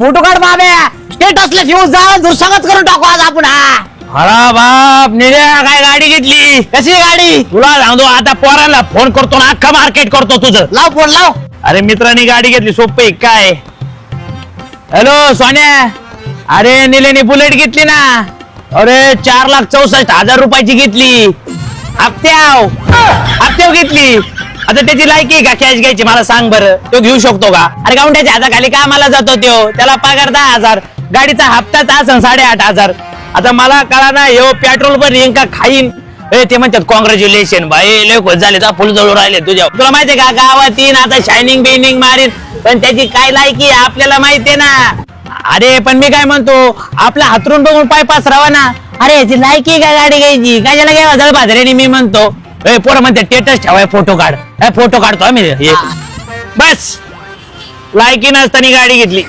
photo काढ माम्या स्टेटसला घेऊन जा दुसंगच करून टाकू आज आपण अरे बाप निऱ्या काय गाडी घेतली कशी गाडी तुला सांगतो आता पोरांना फोन करतो ना अख्खा मार्केट करतो तुझं लाव फोन लाव अरे मित्रांनी गाडी घेतली सोपे काय हॅलो सोन्या अरे निलेने बुलेट घेतली ना अरे 4,64,000 रुपयाची घेतली हप्त्याव घेतली आता त्याची लायकी आहे का कॅश घ्यायची मला सांग बरं तो घेऊ शकतो का अरे गावंड्याच्या हाताखाली कामाला जातो तो त्याला पगार 10,000 गाडीचा हप्ताच असन 8,500 आता मला कळा ना हे पेट्रोल पण येईन का खाईन ते म्हणतात कॉंग्रॅच्युलेशन भाई लय खुश झाले फुल जवळ राहिले तुझ्या तुला माहितीये का गावात येईन आता शायनिंग बिनिंग मारीन पण त्याची काय लायकी आपल्याला माहितीये ना अरे पण मी काय म्हणतो आपल्या हातरून बघून पाय पसरावा ना अरे याची लायकी काय गाडी घ्यायची काय ज्याला घ्यावा जळ बाजारेने मी म्हणतो पोरं म्हणते स्टेटस ठेवाय फोटो काढ फोटो काढतो आम्ही बस लायकी नसताना गाडी घेतली